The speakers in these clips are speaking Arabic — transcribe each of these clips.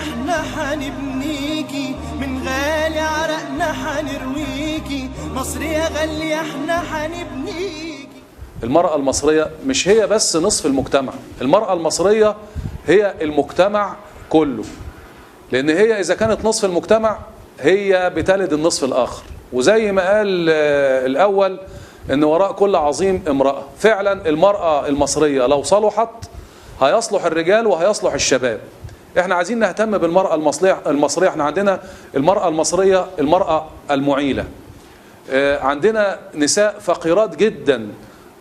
احنا حنبنيكي، من غالي عرقنا حنرويكي، مصر يا غالية احنا حنبنيكي. المرأة المصرية مش هي بس نصف المجتمع، المرأة المصرية هي المجتمع كله، لأن هي إذا كانت نصف المجتمع هي بتلد النصف الآخر. وزي ما قال الأول إن وراء كل عظيم امرأة، فعلا المرأة المصرية لو صلحت هيصلح الرجال وهيصلح الشباب. احنا عايزين نهتم بالمرأة المصرية. احنا عندنا المرأة المصرية المرأة المعيلة، عندنا نساء فقيرات جدا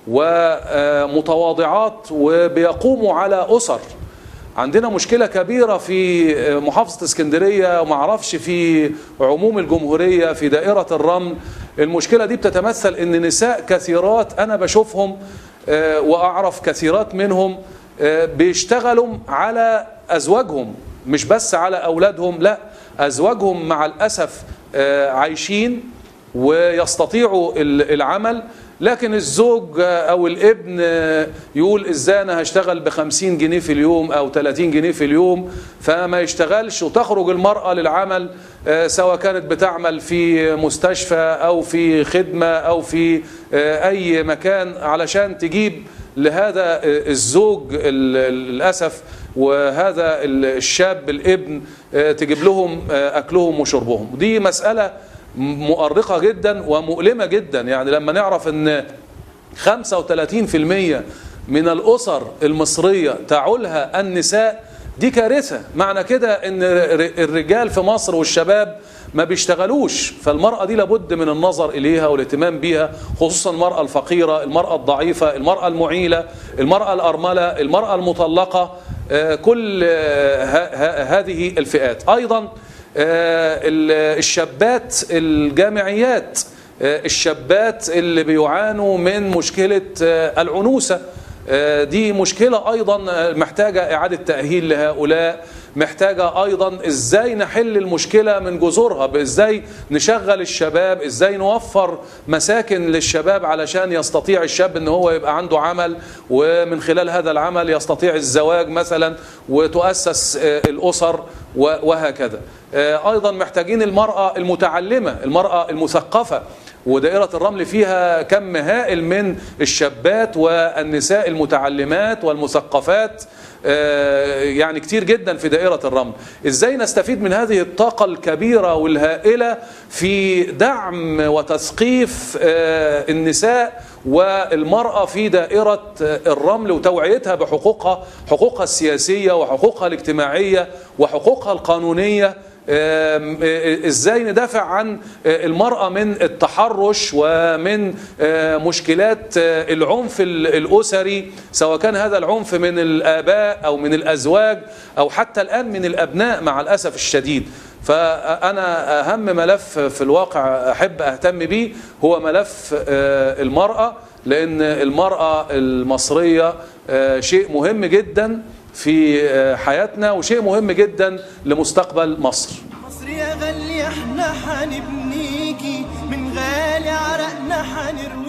ومتواضعات وبيقوموا على أسر. عندنا مشكلة كبيرة في محافظة اسكندرية وما اعرفش في عموم الجمهورية في دائرة الرمل. المشكلة دي بتتمثل ان نساء كثيرات انا بشوفهم واعرف كثيرات منهم بيشتغلوا على ازواجهم، مش بس على اولادهم، لا، ازواجهم مع الاسف عايشين ويستطيعوا العمل، لكن الزوج او الابن يقول ازاي انا هشتغل ب50 جنيه في اليوم او 30 جنيه في اليوم، فما يشتغلش. وتخرج المرأة للعمل سواء كانت بتعمل في مستشفى او في خدمة او في اي مكان علشان تجيب لهذا الزوج للأسف وهذا الشاب الابن تجيب لهم أكلهم وشربهم. ودي مسألة مؤرقة جدا ومؤلمة جدا. يعني لما نعرف أن 35% من الأسر المصرية تعولها النساء، دي كارثة. معنى كده أن الرجال في مصر والشباب ما بيشتغلوش. فالمرأة دي لابد من النظر إليها والاهتمام بيها، خصوصا المرأة الفقيرة، المرأة الضعيفة، المرأة المعيلة، المرأة الأرملة، المرأة المطلقة، كل هذه الفئات. أيضا الشابات الجامعيات، الشابات اللي بيعانوا من مشكلة العنوسة، دي مشكلة أيضا محتاجة إعادة تأهيل لهؤلاء، محتاجة أيضا إزاي نحل المشكلة من جذورها، إزاي نشغل الشباب، إزاي نوفر مساكن للشباب علشان يستطيع الشاب أنه هو يبقى عنده عمل، ومن خلال هذا العمل يستطيع الزواج مثلا وتؤسس الأسر وهكذا. أيضا محتاجين المرأة المتعلمة، المرأة المثقفة، ودائرة الرمل فيها كم هائل من الشابات والنساء المتعلمات والمثقفات، يعني كتير جدا في دائرة الرمل. ازاي نستفيد من هذه الطاقة الكبيرة والهائلة في دعم وتثقيف النساء والمرأة في دائرة الرمل وتوعيتها بحقوقها، حقوقها السياسية وحقوقها الاجتماعية وحقوقها القانونية. ازاي ندافع عن المرأة من التحرش ومن مشكلات العنف الأسري، سواء كان هذا العنف من الآباء أو من الأزواج أو حتى الآن من الأبناء مع الأسف الشديد. فأنا أهم ملف في الواقع أحب أهتم به هو ملف المرأة، لأن المرأة المصرية شيء مهم جدا في حياتنا وشيء مهم جدا لمستقبل مصر. مصر يا غالية احنا حنبنيكي، من غالي عرقنا حنرويكي.